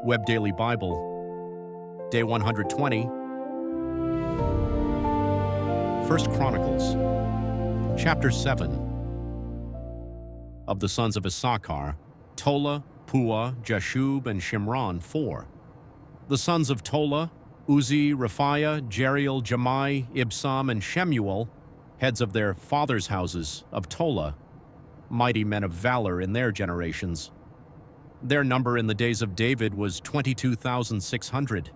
Web Daily Bible, Day 120, 1 Chronicles, Chapter 7. Of the sons of Issachar, Tola, Puah, Jashub, and Shimron, 4. The sons of Tola, Uzzi, Raphiah, Jeriel, Jahmai, Ibsam, and Shemuel, heads of their fathers' houses of Tola, mighty men of valor in their generations. Their number in the days of David was 22,600.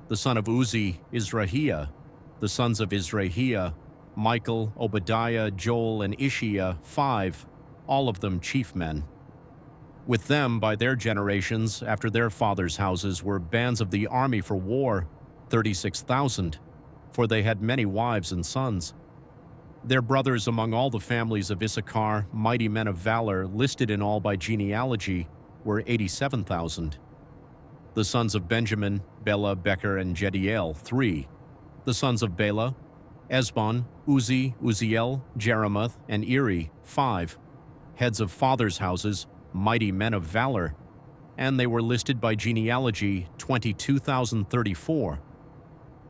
The son of Uzzi, Izrahiah. The sons of Izrahiah, Michael, Obadiah, Joel, and Issachar, 5, all of them chief men. With them, by their generations, after their fathers' houses, were bands of the army for war, 36,000, for they had many wives and sons. Their brothers among all the families of Issachar, mighty men of valor, listed in all by genealogy, were 87,000. The sons of Benjamin, Bela, Becher, and Jediel, 3. The sons of Bela, Esbon, Uzzi, Uzziel, Jeremoth, and Eri, 5. Heads of fathers' houses, mighty men of valor, and they were listed by genealogy, 22,034.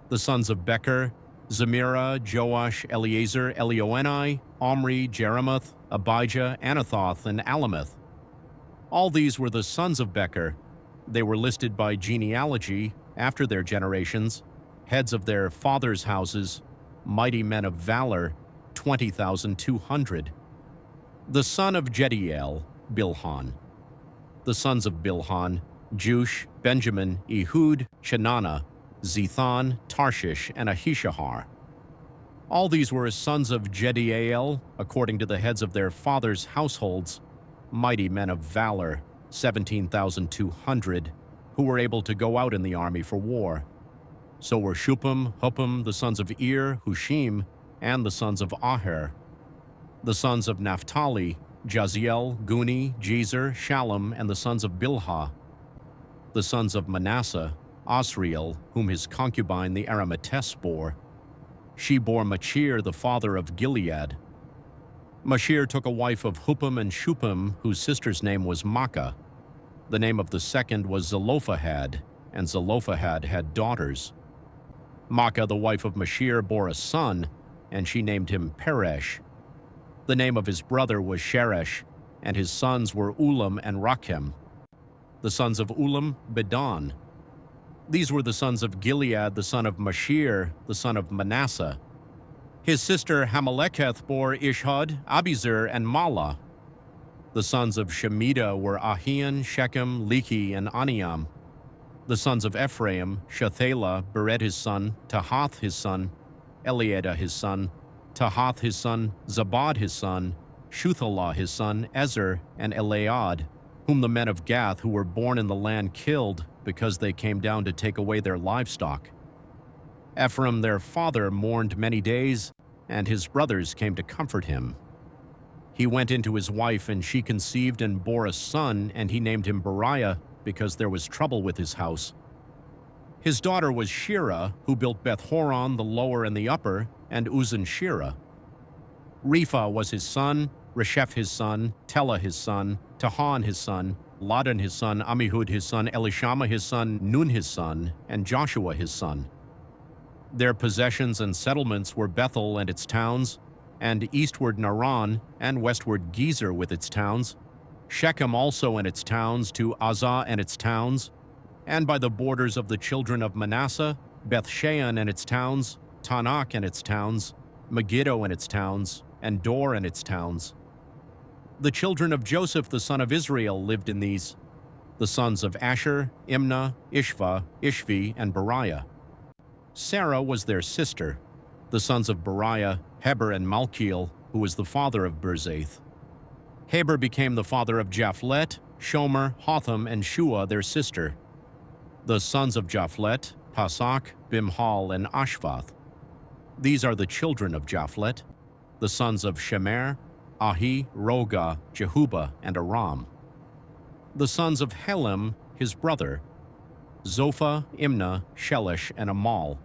The sons of Becher, Zemirah, Joash, Eleazar, Elioenai, Omri, Jeremoth, Abijah, Anathoth, and Alameth. All these were the sons of Becher. They were listed by genealogy, after their generations, heads of their fathers' houses, mighty men of valor, 20,200. The son of Jediel, Bilhan. The sons of Bilhan, Jush, Benjamin, Ehud, Chenanah, Zethan, Tarshish, and Ahishahar. All these were sons of Jediel, according to the heads of their fathers' households, mighty men of valor, 17,200, who were able to go out in the army for war. So were Shuppim, Huppim, the sons of Ir, Hushim, and the sons of Aher. The sons of Naphtali, Jaziel, Guni, Jezer, Shallum, and the sons of Bilhah. The sons of Manasseh, Asriel, whom his concubine the Aramatess bore. She bore Machir, the father of Gilead. Machir took a wife of Huppim and Shuppim, whose sister's name was Makkah. The name of the second was Zelophehad, and Zelophehad had daughters. Makkah, the wife of Machir, bore a son, and she named him Peresh. The name of his brother was Sheresh, and his sons were Ulam and Rakem. The sons of Ulam, Bedan. These were the sons of Gilead, the son of Machir, the son of Manasseh. His sister Hameleketh bore Ishhud, Abizur, and Mala. The sons of Shemida were Ahian, Shechem, Lehi, and Aniam. The sons of Ephraim, Shethalah, Bered his son, Tahath his son, Eliada his son, Tahath his son, Zabad his son, Shuthalah his son, Ezer, and Elead, whom the men of Gath who were born in the land killed because they came down to take away their livestock. Ephraim their father mourned many days, and his brothers came to comfort him. He went into his wife, and she conceived and bore a son, and he named him Beriah, because there was trouble with his house. His daughter was Shirah, who built Beth-horon, the lower and the upper, and Uzan-Shirah. Repha was his son, Resheph his son, Telah his son, Tahan his son, Ladan his son, Ammihud his son, Elishama his son, Nun his son, and Joshua his son. Their possessions and settlements were Bethel and its towns, and eastward Naran, and westward Gezer with its towns, Shechem also and its towns, to Azah and its towns, and by the borders of the children of Manasseh, Beth-shean and its towns, Tanakh and its towns, Megiddo and its towns, and Dor and its towns. The children of Joseph the son of Israel lived in these, the sons of Asher, Imnah, Ishva, Ishvi, and Beriah. Sarah was their sister. The sons of Beriah, Heber and Malkiel, who was the father of Berzaith. Heber became the father of Japhlet, Shomer, Hotham, and Shua their sister. The sons of Japhlet, Pasak, Bimhal, and Ashvath. These are the children of Japhlet. The sons of Shemer, Ahi, Roga, Jehuba, and Aram. The sons of Helem, his brother, Zophah, Imnah, Shelesh, and Amal.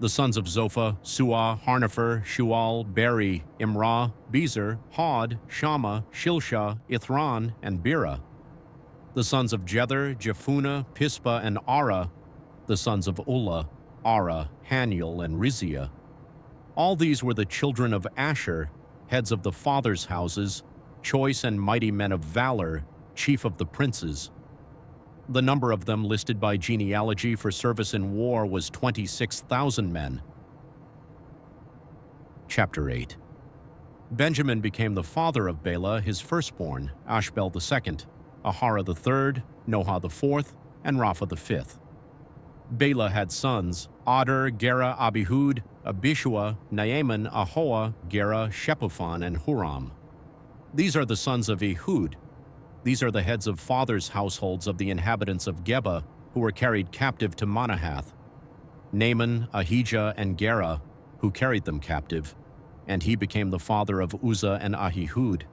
The sons of Zophah, Suah, Harnepher, Shual, Beri, Imrah, Bezer, Hod, Shammah, Shilshah, Ithran, and Bera. The sons of Jether, Jephunneh, Pispa, and Ara. The sons of Ulla, Ara, Haniel, and Rizia. All these were the children of Asher, heads of the fathers' houses, choice and mighty men of valor, chief of the princes. The number of them listed by genealogy for service in war was 26,000 men. Chapter 8. Benjamin became the father of Bela, his firstborn, Ashbel the second, Ahara the third, Noha the fourth, and Rapha the fifth. Bela had sons, Ader, Gera, Abihud, Abishua, Naaman, Ahoa, Gera, Shephuphan, and Huram. These are the sons of Ehud. These are the heads of fathers' households of the inhabitants of Geba, who were carried captive to Manahath. Naaman, Ahijah, and Gera, who carried them captive, and he became the father of Uzzah and Ahihud.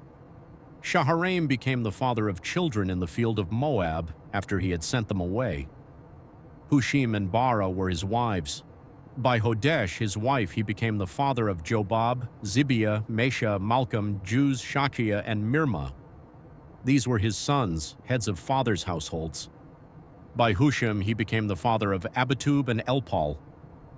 Shaharaim became the father of children in the field of Moab after he had sent them away. Hushim and Bara were his wives. By Hodesh, his wife, he became the father of Jobab, Zibiah, Mesha, Malcolm, Juz, Shakia, and Mirma. These were his sons, heads of fathers' households. By Hushim, he became the father of Abitub and Elpal.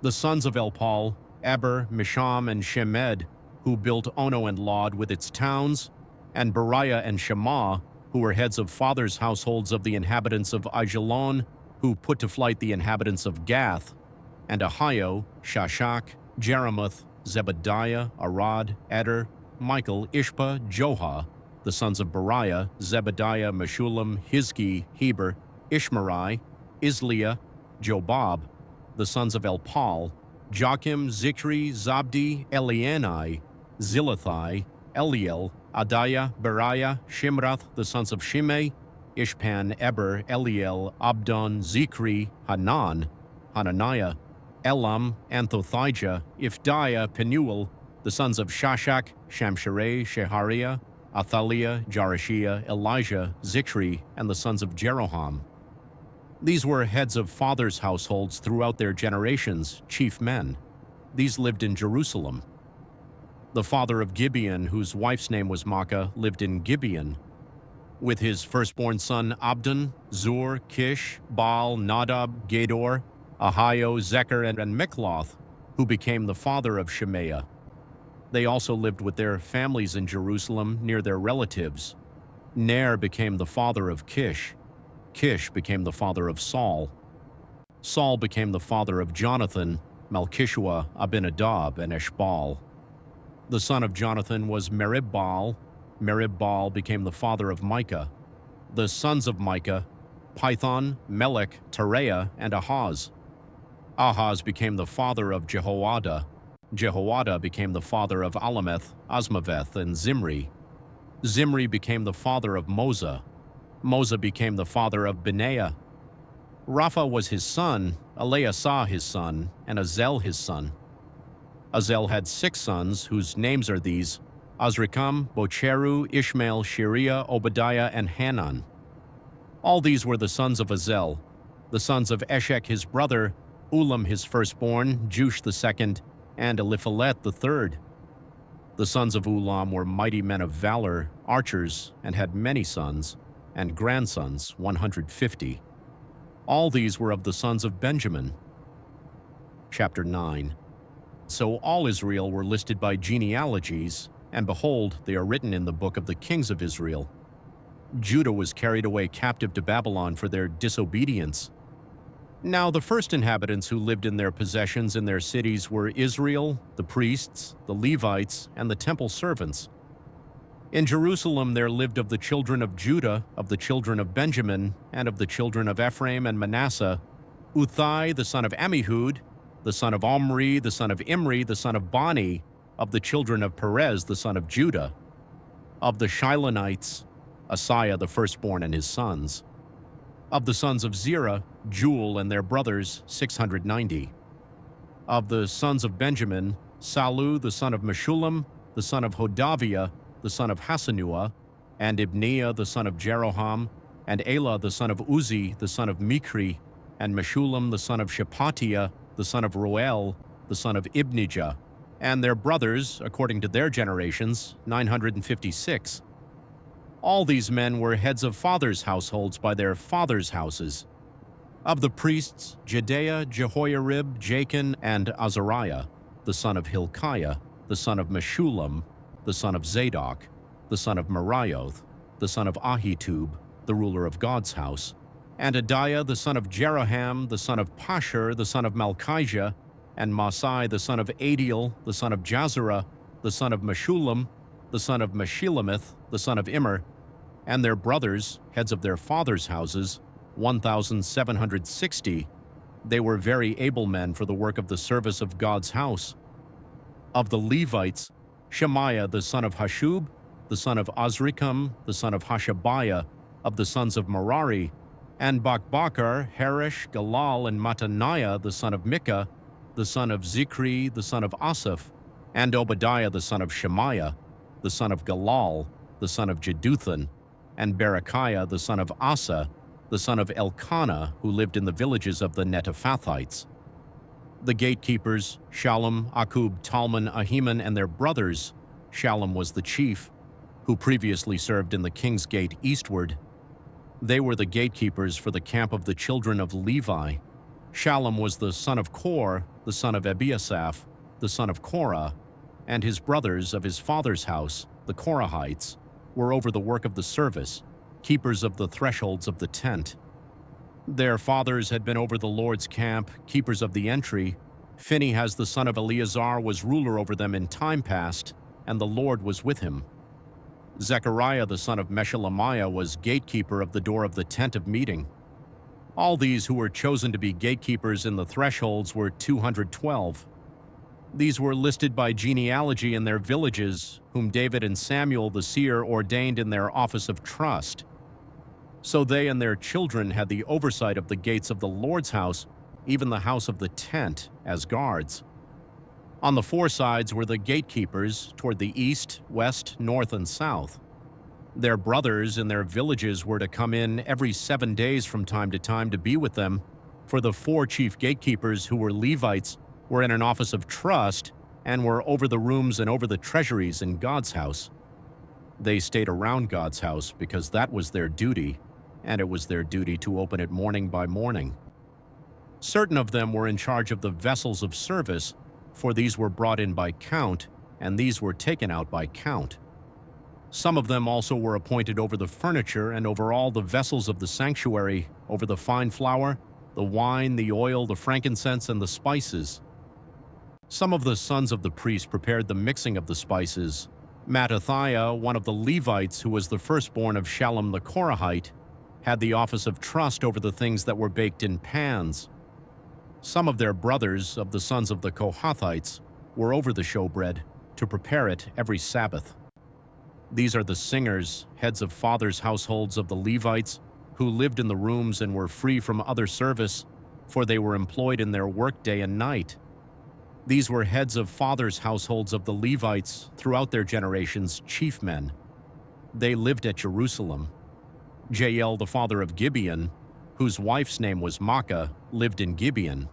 The sons of Elpal, Eber, Misham, and Shemed, who built Ono and Lod with its towns, and Beriah and Shema, who were heads of fathers' households of the inhabitants of Aijalon, who put to flight the inhabitants of Gath, and Ahio, Shashak, Jeremoth, Zebediah, Arad, Eder, Michael, Ishpa, Joha, the sons of Beriah, Zebediah, Meshullam, Hizki, Heber, Ishmerai, Isliah, Jobab, the sons of Elpal, Joachim, Zikri, Zabdi, Elianai, Zilathai, Eliel, Adaiah, Beriah, Shimrath, the sons of Shimei, Ishpan, Eber, Eliel, Abdon, Zikri, Hanan, Hananiah, Elam, Anthothijah, Ifdiah, Penuel, the sons of Shashak, Shamsherai, Shehariah, Athaliah, Jarashia, Elijah, Zikri, and the sons of Jeroham. These were heads of fathers' households throughout their generations, chief men. These lived in Jerusalem. The father of Gibeon, whose wife's name was Maacah, lived in Gibeon, with his firstborn son Abdon, Zur, Kish, Baal, Nadab, Gedor, Ahio, Zechar, and Mikloth, who became the father of Shemaiah. They also lived with their families in Jerusalem near their relatives. Ner became the father of Kish. Kish became the father of Saul. Saul became the father of Jonathan, Malchishua, Abinadab, and Eshbal. The son of Jonathan was Merib-Baal. Merib-Baal became the father of Micah. The sons of Micah, Python, Melech, Tereah, and Ahaz. Ahaz became the father of Jehoiada. Jehoiada became the father of Alameth, Asmaveth, and Zimri. Zimri became the father of Moza. Moza became the father of Benaiah. Rapha was his son, Eleasah his son, and Azel his son. Azel had 6 sons, whose names are these: Azrikam, Bocheru, Ishmael, Shiriah, Obadiah, and Hanan. All these were the sons of Azel. The sons of Eshek his brother, Ulam his firstborn, Jush the second, and Eliphalet the third. The sons of Ulam were mighty men of valor, archers, and had many sons, and grandsons, 150. All these were of the sons of Benjamin. Chapter 9. So all Israel were listed by genealogies, and behold, they are written in the book of the kings of Israel. Judah was carried away captive to Babylon for their disobedience. Now the first inhabitants who lived in their possessions in their cities were Israel, the priests, the Levites, and the temple servants. In Jerusalem there lived of the children of Judah, of the children of Benjamin, and of the children of Ephraim and Manasseh, Uthai the son of Ammihud, the son of Omri, the son of Imri, the son of Bani, of the children of Perez the son of Judah. Of the Shilonites, Asaiah the firstborn and his sons. Of the sons of Zerah, Jewel and their brothers, 690. Of the sons of Benjamin, Salu the son of Meshullam, the son of Hodaviah, the son of Hasanuah, and Ibniah the son of Jeroham, and Elah the son of Uzi, the son of Mikri, and Meshullam the son of Shephatiah, the son of Roel, the son of Ibnijah, and their brothers, according to their generations, 956. All these men were heads of fathers' households by their fathers' houses. Of the priests, Jedaiah, Jehoiarib, Jachin, and Azariah, the son of Hilkiah, the son of Meshullam, the son of Zadok, the son of Merioth, the son of Ahitub, the ruler of God's house, and Adiah, the son of Jeroham, the son of Pashur, the son of Malchijah, and Masai, the son of Adiel, the son of Jazerah, the son of Meshullam, the son of Meshilemeth, the son of Immer, and their brothers, heads of their fathers' houses, 1,760. They were very able men for the work of the service of God's house. Of the Levites, Shemaiah, the son of Hashub, the son of Azrikam, the son of Hashabiah, of the sons of Merari, and Bakbakar, Harish, Galal, and Mattaniah, the son of Micah, the son of Zikri, the son of Asaph, and Obadiah, the son of Shemaiah, the son of Galal, the son of Jeduthun, and Berechiah, the son of Asa, the son of Elkanah, who lived in the villages of the Netophathites. The gatekeepers, Shallum, Akub, Talmon, Ahiman, and their brothers, Shallum was the chief, who previously served in the king's gate eastward. They were the gatekeepers for the camp of the children of Levi. Shallum was the son of Kor, the son of Ebiasaph, the son of Korah, and his brothers of his father's house, the Korahites, were over the work of the service, keepers of the thresholds of the tent. Their fathers had been over the Lord's camp, keepers of the entry. Phinehas the son of Eleazar was ruler over them in time past, and the Lord was with him. Zechariah the son of Meshelemiah was gatekeeper of the door of the tent of meeting. All these who were chosen to be gatekeepers in the thresholds were 212. These were listed by genealogy in their villages, whom David and Samuel the seer ordained in their office of trust. So they and their children had the oversight of the gates of the Lord's house, even the house of the tent, as guards. On the four sides were the gatekeepers toward the east, west, north, and south. Their brothers in their villages were to come in every 7 days from time to be with them, for the four chief gatekeepers who were Levites were in an office of trust and were over the rooms and over the treasuries in God's house. They stayed around God's house because that was their duty, and it was their duty to open it morning by morning. Certain of them were in charge of the vessels of service, for these were brought in by count, and these were taken out by count. Some of them also were appointed over the furniture and over all the vessels of the sanctuary, over the fine flour, the wine, the oil, the frankincense, and the spices. Some of the sons of the priests prepared the mixing of the spices. Mattathiah, one of the Levites, who was the firstborn of Shallum the Korahite, had the office of trust over the things that were baked in pans. Some of their brothers, of the sons of the Kohathites, were over the showbread, to prepare it every Sabbath. These are the singers, heads of fathers' households of the Levites, who lived in the rooms and were free from other service, for they were employed in their work day and night. These were heads of fathers' households of the Levites, throughout their generations, chief men. They lived at Jerusalem. Jael, the father of Gibeon, whose wife's name was Maacah, lived in Gibeon.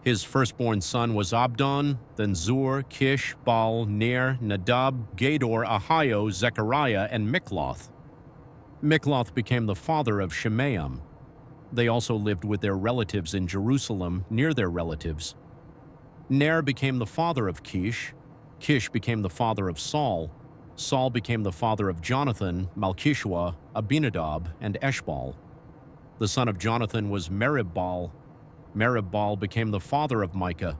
His firstborn son was Abdon, then Zur, Kish, Baal, Ner, Nadab, Gedor, Ahio, Zechariah, and Mikloth. Mikloth became the father of Shimeam. They also lived with their relatives in Jerusalem, near their relatives. Ner became the father of Kish. Kish became the father of Saul. Saul became the father of Jonathan, Malchishua, Abinadab, and Eshbal. The son of Jonathan was Merib-Baal. Merib-Baal became the father of Micah.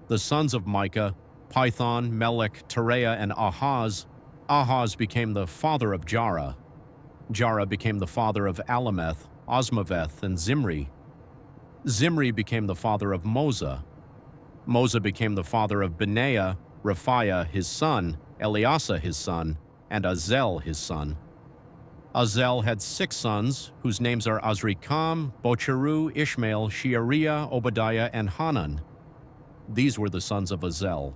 The sons of Micah, Python, Melech, Tereah, and Ahaz. Ahaz became the father of Jarah. Jarah became the father of Alameth, Osmaveth, and Zimri. Zimri became the father of Moza. Moza became the father of Benaiah, Raphiah his son, Eleasa his son, and Azel his son. Azel had 6 sons, whose names are Azrikam, Bocheru, Ishmael, Sheariah, Obadiah, and Hanan. These were the sons of Azel.